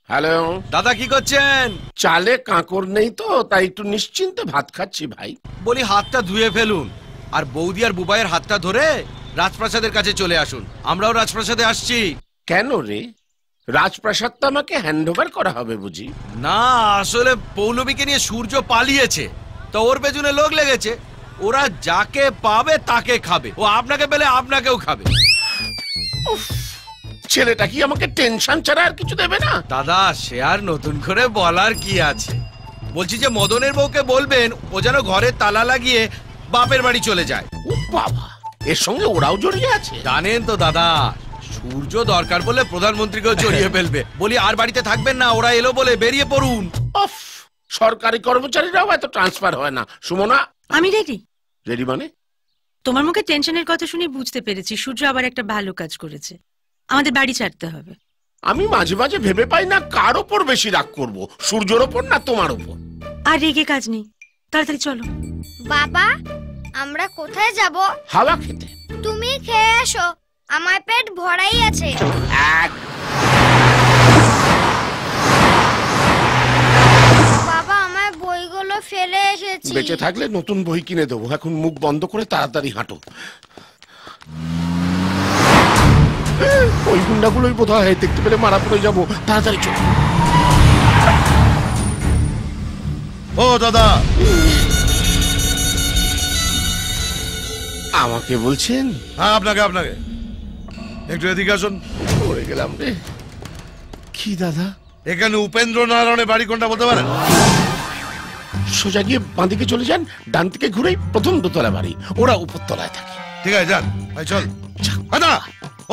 Hello দাদা, কি করছেন? চালে কাঁকর নেই তো, তাই একটু নিশ্চিন্তে ভাত খাচ্ছি ভাই। বলি হাতটা ধুয়ে ফেলুন, আর বৌদি আর বুবাইয়ের হাতটা ধরে রাজপ্রাসাদের কাছে চলে আসুন। আমরাও রাজপ্রাসাদে আসছি। কেন রে, রাজপ্রাসাদটা আমাকে হ্যান্ড ওভার করা হবে বুঝি? না, আসলে পৌলমীকে নিয়ে সূর্য পালিয়েছে, তো ওর পেছনে লোক লেগেছে। ওরা যাকে পাবে তাকে খাবে, ও আপনাকে পেলে আপনাকেও খাবে। ছেলেটা কি আমাকে টেনশন ছাড়া আর কিছু দেবে না? দাদা, সে আর নতুন করে বলার কি আছে? বলছি যে মদনের বউকে বলবেন ও যেন ঘরে তালা লাগিয়ে বাপের বাড়ি চলে যায়। ও বাবা, এর সঙ্গে ওরাও জড়িয়ে আছে? জানেন তো দাদা, সূর্য দরকার বলে প্রধানমন্ত্রীকেও জড়িয়ে ফেলবে। বলি আর বাড়িতে থাকবেন না, ওরা এলো বলে বেরিয়ে পড়ুন। অফ, সরকারি কর্মচারীরাও এত ট্রান্সফার হয় না। সুমনা, আমি রেডি। রেডি মানে? তোমার মুখে টেনশনের কথা শুনে বুঝতে পেরেছি সূর্য আবার একটা ভালো কাজ করেছে। আমাদের বাড়ি ছাড়তে হবে। আমি মাঝে মাঝে ভেবে পাই না কার ওপর বেশি রাগ করব, সূর্যের ওপর না তোমার ওপর। আর রেগে কাজ নেই, তাড়াতাড়ি চলো। বাবা, আমরা কোথায় যাব? হাওয়া খেতে। তুমি খেয়ে এসো, আমার পেট ভরাই আছে। বাবা, আমার বইগুলো ফেলে এসেছি। বেঁচে থাকলে নতুন বই কিনে দেবো, এখন মুখ বন্ধ করে তাড়াতাড়ি হাঁটো। ওই গুন্ডাগুলোই বোধ হয়, দেখতে পেলে মারা পড়ে যাবো, তাড়াতাড়ি চলো। ও দাদা, আমাকে বলছেন? হ্যাঁ, আপনাকে আপনাকে। একটু এদিকে আসুন। পড়ে গেলাম রে। কি দাদা? এখানে উপেন্দ্র নারায়ণের বাড়ি কোনটা বলতে পারেন? সোজা গিয়ে বাঁদিকে চলে যান, ডান থেকে ঘুরেই প্রথম দোতলা বাড়ি, ওরা উপরতলায় থাকে। ঠিক আছে, যান। চল দাদা।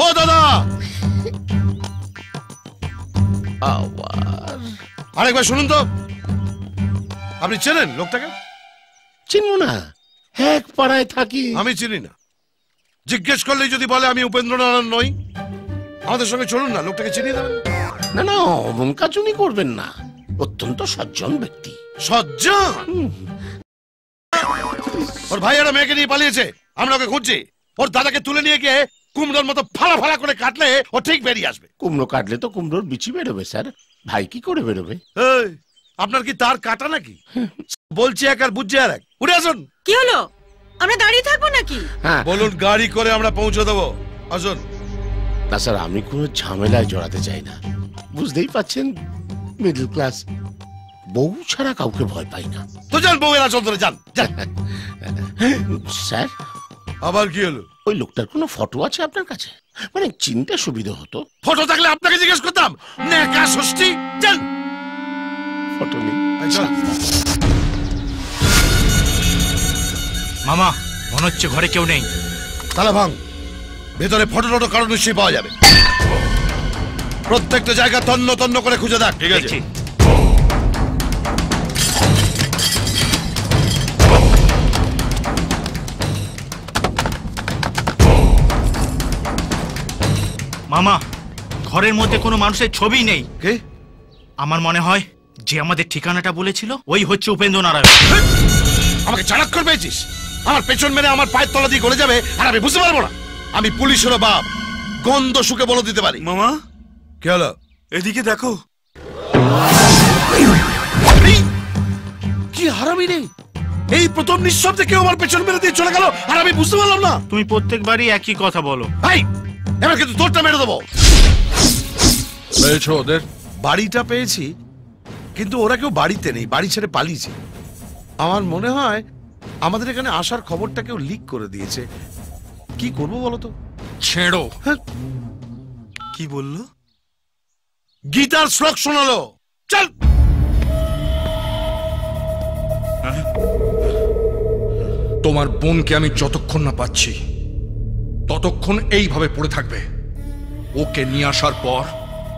ও দাদা, আবার আরেকবার শুনুন তো। আপনি চেনেন লোকটাকে? চিনব না, এক পাড়ায় থাকি। আমি চিনি না। জিজ্ঞেস করলেই যদি বলে আমি উপেন্দ্র নারায়ণ নই, আমাদের সঙ্গে চলুন না, লোকটাকে চিনিয়ে দেবেন। না না, অমনকাচুনি করবেন না, অত্যন্ত সজ্জন ব্যক্তি। সজ্জন? ওর ভাই একটা মেয়েকে নিয়ে পালিয়েছে, আমরা ওকে খুঁজছি। ওর দাদাকে তুলে নিয়ে গিয়ে কুমড়োর মতো ফালা ফালা করে কাটলে ও ঠিক বেরিয়ে আসবে। কুমড়ো কাটলে তো কুমড়োর বিচি বেরোবে স্যার, ভাই কি করে বেরোবে? আপনার কি তার কাটা নাকি? বলছি এক আর বুঝছি আর এক। উঠে আসুন। কি হলো, আমরা দাঁড়িয়ে থাকবো নাকি? হ্যাঁ বলুন, গাড়ি করে আমরা পৌঁছে দেবো। আসুন। না স্যার, আমি কোনো ঝামেলায় জড়াতে চাই না, বুঝতেই পাচ্ছেন, মিডল ক্লাস, বউ ছাড়া কাউকে ভয় পাই না। তো যান, বউয়ের আসল ধরে যান। স্যার, আবার কি হলো? ওই লোকটার কোনো ফটো আছে আপনার কাছে? মানে চিনতে সুবিধা হতো। ফটো থাকলে আপনাকে জিজ্ঞেস করতাম। নেকা ষষ্ঠী, যান। ফটো নেই। মামা, মনে হচ্ছে ঘরে কেউ নেই। তালা ভাঙ, ভেতরে ফটো টটো কারণ নিশ্চয়ই পাওয়া যাবে। প্রত্যেকটা জায়গা তন্ন তন্ন করে খুঁজে দেখ। ঠিক আছে। মামা, ঘরের মধ্যে কোনো মানুষের ছবি নেই। কে? আমার মনে হয় যে আমাদের ঠিকানাটা বলেছিল ওই হচ্ছে উপেন্দ্র নারায়ণ। আমাকে চালাক করে পেয়েছিস? আমার পেছন মেরে আমার পায়ের তলা দিয়ে গলে যাবে আর আমি বুঝতে পারবো না? আমি পুলিশেরও বাপ, গন্ধ শুকে বলে দিতে পারি। মামা, কি হলো? এদিকে দেখো। কি হারামি নেই, এই প্রথম নিঃশব্দে কেউ আমার পেছন মেরে দিয়ে চলে গেল আর আমি বুঝতে পারলাম না। তুমি প্রত্যেকবারই একই কথা বলো। ভাই, এবার কিন্তু তোরটা মেরে দেবো। পেয়েছো ওদের? বাড়িটা পেয়েছি, কিন্তু ওরা কেউ বাড়িতে নেই, বাড়ি ছেড়ে পালিয়েছে। আমার মনে হয় আমাদের এখানে আসার খবরটা কেউ লিক করে দিয়েছে। কি করবো বলো তো? ছেড়ো। কি বললো? গীতার শ্লোক শোনালো। চল। তোমার বোনকে আমি যতক্ষণ না পাচ্ছি ততক্ষণ এইভাবে পড়ে থাকবে। ওকে নিয়ে আসার পর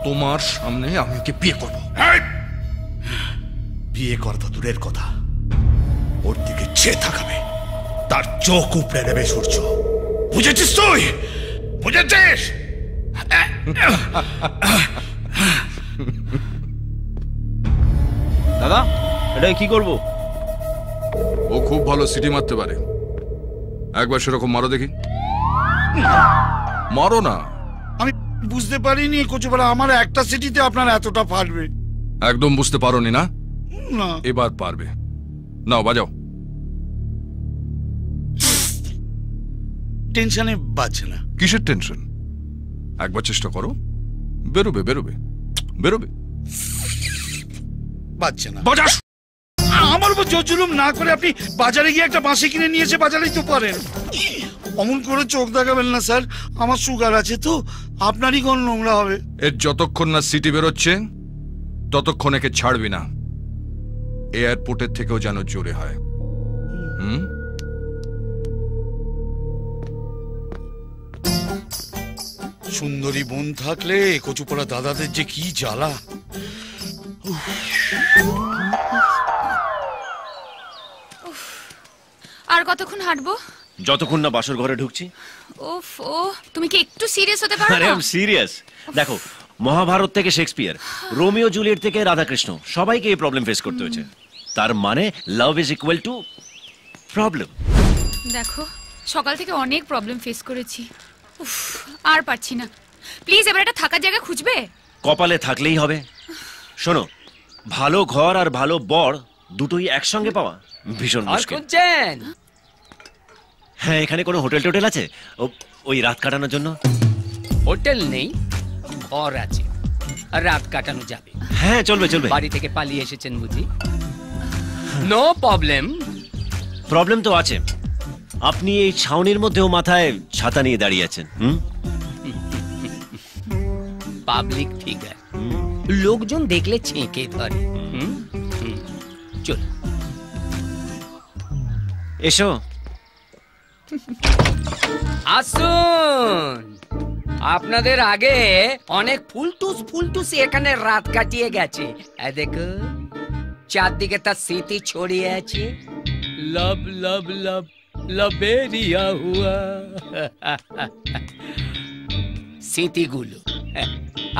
তোমার সামনে আমি ওকে বিয়ে করব। বিয়ে করা তো দূরের কথা, ওর দিকে চেয়ে থাকাবে, তার চোখ উপড়ে নেবে সূর্য। বুঝেছিস তুই? বুঝেছিস? দাদা, এটা কি করব? ও খুব ভালো সিটি মারতে পারে, একবার সেরকম মারো দেখি। মারো না। বুঝতে পারিনি কচুপাড়া আমার একটা সিটিতে আপনার এতটা ফাটবে। একদম বুঝতে পারোনি না? না এবার পারবে। নাও বাজাও। টেনশনে বাজছে না। কিসের টেনশন? একবার চেষ্টা করো, বেরোবে বেরোবে বেরোবে। বাজছে না। বাজাস। আমার উপর জোর জুলুম না করে আপনি বাজারে গিয়ে একটা বাঁশি কিনে নিয়ে এসে বাজারেই তো পারেন। অমন করে চোখ দেখাবেন না স্যার, আমার সুগার আছে তো, আপনারই কোন নোংরা হবে। এর যতক্ষণ না সিটি বেরোচ্ছে ততক্ষণ একে ছাড়বি না। এয়ারপোর্টের থেকেও যেন জোরে হয়। হুম? সুন্দরী বোন থাকলে কচুপাড়া দাদাদের যে কি জ্বালা। আর কতক্ষণ হাঁটবো? যতক্ষণ না বাসর ঘরে ঢুকছি। ওফ ও, তুমি কি একটু সিরিয়াস হতে পারো আরে না? আমি সিরিয়াস। দেখো, মহাভারত থেকে শেক্সপিয়ার, রোমিও জুলিয়েট থেকে রাধাকৃষ্ণ, সবাইকে এই প্রবলেম ফেস করতে হয়েছে। তার মানে love is equal to problem. দেখো, সকাল থেকে অনেক প্রবলেম ফেস করেছি। উফ, আর পারছি না। প্লিজ এবার একটা থাকার জায়গা খুঁজবে? কপালে থাকলেই হবে। শোনো, ভালো ঘর আর ভালো বর দুটোই একসঙ্গে পাওয়া ভীষণ মুশকিল। হ্যাঁ, এখানে কোনো হোটেল টোটেল আছে ওই রাত কাটানোর জন্য? হোটেল নেই, ঘর আছে, আর রাত কাটানো যাবে। হ্যাঁ, চলবে চলবে। বাড়ি থেকে পালিয়ে এসেছেন বুঝি? No problem. প্রবলেম তো আছে। আপনি এই ছাউনির মধ্যেও মাথায় ছাতা নিয়ে দাঁড়িয়ে আছেন। পাবলিক ফিগার, লোকজন দেখলে ছেঁকে ধরে। চল এসো। আসুন, আপনাদের আগে অনেক ফুলটুস এখানে রাত কাটিয়ে গেছে। দেখো, চারদিকে তার স্মৃতি ছড়িয়ে আছে। লব লব লব লবেরিয়া হুয়া স্মৃতিগুলো।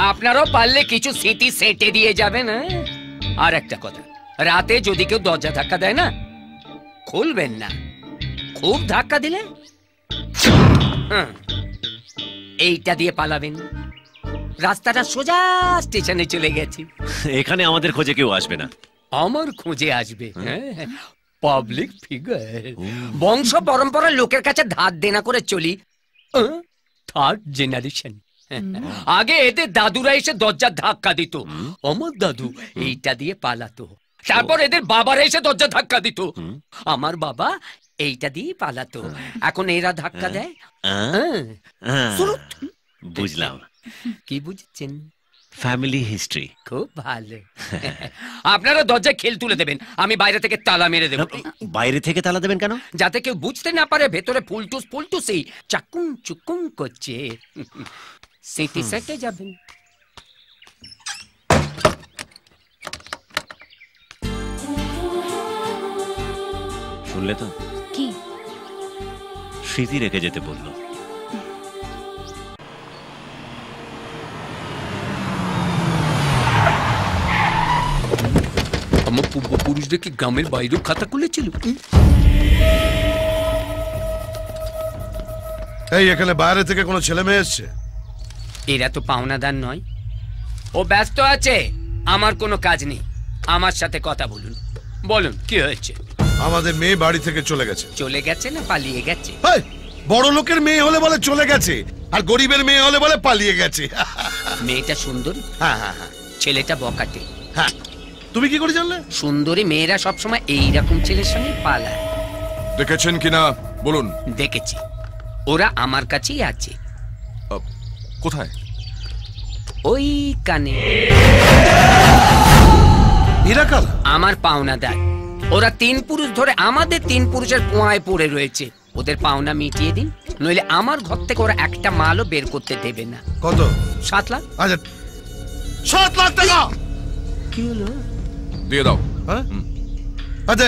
আপনারও পারলে কিছু স্মৃতি সেটে দিয়ে যাবেন। আর একটা কথা, রাতে যদি কেউ দরজা ধাক্কা দেয় না, খুলবেন না। খুব ধাক্কা দিলে এইটা দিয়ে পালাবেন। রাস্তাটা সোজা স্টেশনে চলে গেছি। এখানে আমাদের খোঁজে কেউ আসবে না। আমার খোঁজে আসবে পাবলিক ফিগার। বংশ পরম্পরার লোকের কাছে ধার দেনা করে চলি। Third generation. আগে এদের দাদুরা এসে দরজা ধাক্কা দিত, আমার দাদু এইটা দিয়ে পালাতো। তারপর এদের বাবারা এসে দরজা ধাক্কা দিত, আমার বাবা এইটা দিয়ে পালাতো। এখন এরা ধাক্কা দেয়। বুঝলাম। কি বুঝছেন? Family history. খুব ভালো। আপনারা দরজায় খেল তুলে দেবেন, আমি বাইরে থেকে তালা মেরে দেব। বাইরে থেকে তালা দেবেন কেন? যাতে কেউ বুঝতে না পারে ভেতরে ফুলটুসই চাকুম চুকুম করছে। স্মৃতি সেটে যাবেন। শুনলে তো? কি? স্মৃতি রেখে যেতে বললো। আমার পূর্বপুরুষদের কি গ্রামের বাইরেও খাতা খুলেছিল? এই এখানে বাইরে থেকে কোনো ছেলে মেয়ে এসছে? এরা তো পাওনাদার নয়। ও ব্যস্ত আছে, আমার কোনো কাজ নেই। আমার সাথে কথা বলুন। বলুন কি হয়েছে? আমাদের মেয়ে বাড়ি থেকে চলে গেছে। চলে গেছে না পালিয়ে গেছে? বড় লোকের মেয়ে হলে বলে চলে গেছে, আর গরিবের মেয়ে হলে বলে পালিয়ে গেছে। মেয়েটা সুন্দরী, হ্যাঁ। ছেলেটা বকাটে। হ্যাঁ, তুমি কি করে জানলে? সুন্দরী মেয়েরা সবসময় এইরকম ছেলের সঙ্গে পালায়। দেখেছেন কিনা বলুন। দেখেছি, ওরা আমার কাছেই আছে। কোথায়? ওই কানে। আমার পাওনাদার। ওরা 3 পুরুষ ধরে আমাদের 3 পুরুষের পোঁয়ায় পড়ে রয়েছে। ওদের পাওনা মিটিয়ে দিন, নইলে আমার ঘর থেকে ওরা একটা মালও বের করতে দেবে না। কত? 7 লাখ। আচ্ছা, 7 লাখ টাকা কি হলো? দিয়ে দাও। আচ্ছা,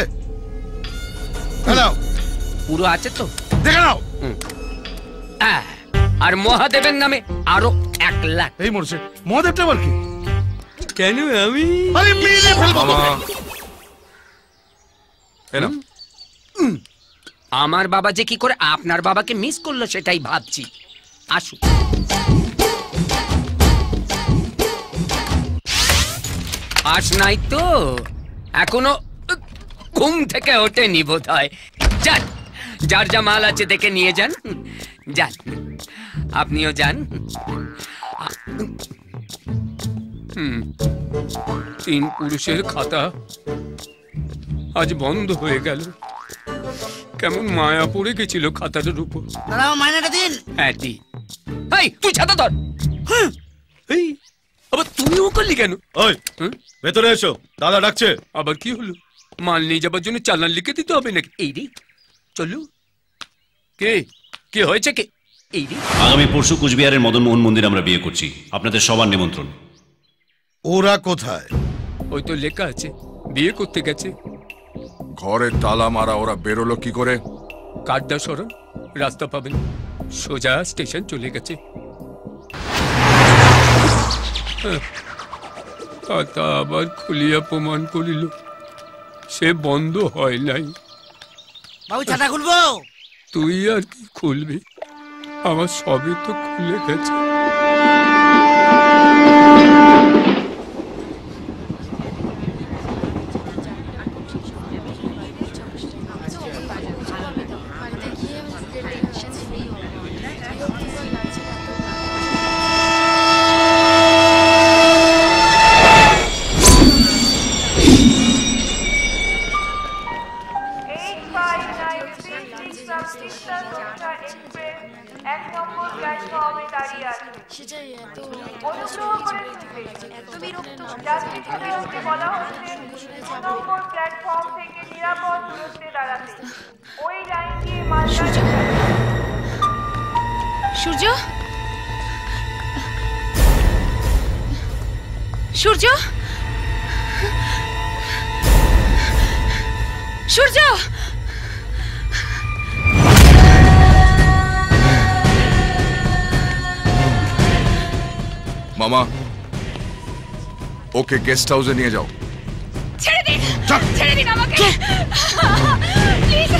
হ্যালো, পুরো আছে তো? দেখে নাও। আর মহাদেবের নামে আরো 1 লাখ। এই মরছে মহাদেবটা আবার কি? কেন আমি? আরে মেরে ফেলবো। আমার বাবা যে কি করে আপনার বাবাকে মিস করলো সেটাই ভাবছি। আসুন। ফাঁস নাই তো, এখনো ঘুম থেকে ওঠেনি বোধ হয়। যান, যার যা মাল আছে দেখে নিয়ে যান। যান, আপনিও যান। 3 পুরুষের খাতা আজ বন্ধ হয়ে গেল। কেমন মায়া পড়ে গেছিল খাতাটার উপর। মাইনাটা দিন। হ্যাঁ দি। এই তুই ছাতা ধর। এই আবার তুমিও করলি কেন? ওই ভেতরে এসো, দাদা ডাকছে। আবার কি হলো? মাল নিয়ে যাবার জন্য চালান লিখে দিতে হবে নাকি? এই রে চলু। কে কে হয়েছে কে? এই রে আগামী পরশু কুচবিহারের মদন মোহন মন্দির আমরা বিয়ে করছি, আপনাদের সবার নিমন্ত্রণ। ওরা কোথায়? ওই তো লেখা আছে বিয়ে করতে গেছে। ঘরে তালা মারা, ওরা বেরোলো কি করে? কাঠদা সরণ, রাস্তা পাবেন, সোজা স্টেশন চলে গেছে। খাতা আবার খুলিয়া প্রমাণ করিল সে বন্ধ হয় নাই। বাবু ছাতা খুলবো? তুই আর কি খুলবি, আমার সবই তো খুলে গেছে। সূর্য, সূর্য, সূর্য, মামা, ওকে গেস্ট হাউসে নিয়ে যাও। ছেড়ে দিন, ছেড়ে দিন আমাকে প্লিজ।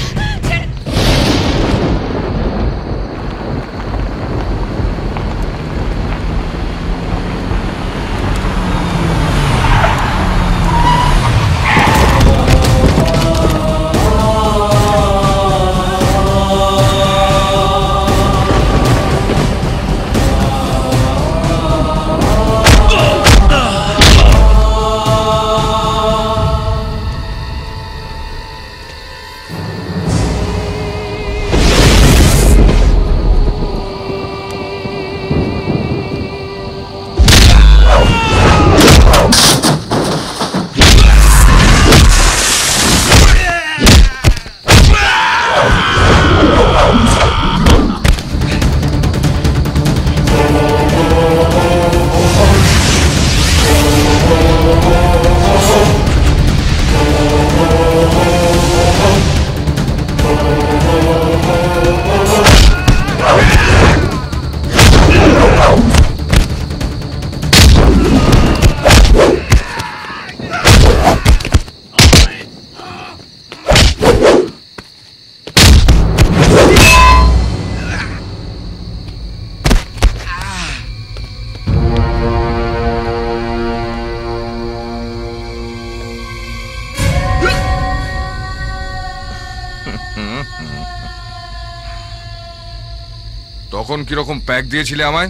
তখন কিরকম প্যাক দিয়েছিলে আমায়?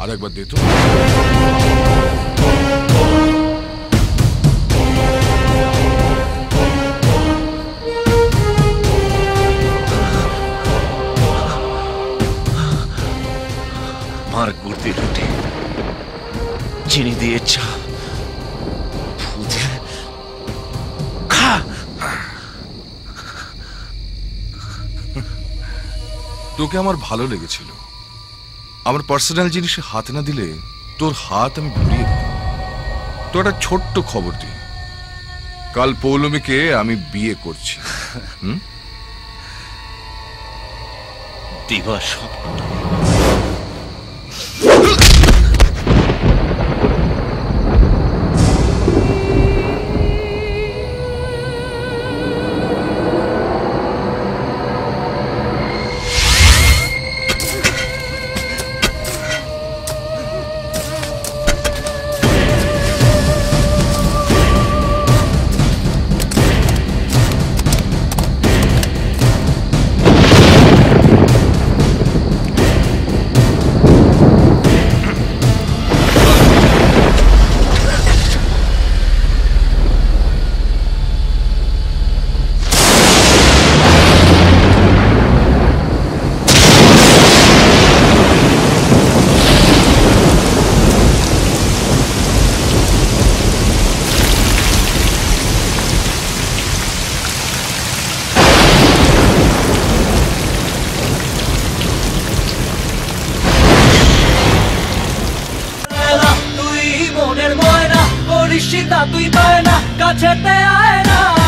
আরেকবার দে তো। মার গুড় দিয়ে রুটি, চিনি দিয়ে চা, খা। তোকে আমার ভালো লেগেছিল। আমার পার্সোনাল জিনিসে হাত না দিলে তোর হাত আমি ঘুরিয়ে দিতাম। তো একটা ছোট্ট খবর দিই, কাল পৌলমীকে আমি বিয়ে করছি। দিবা স্বপ্ন। তুই পায় না কাছেতে আয় না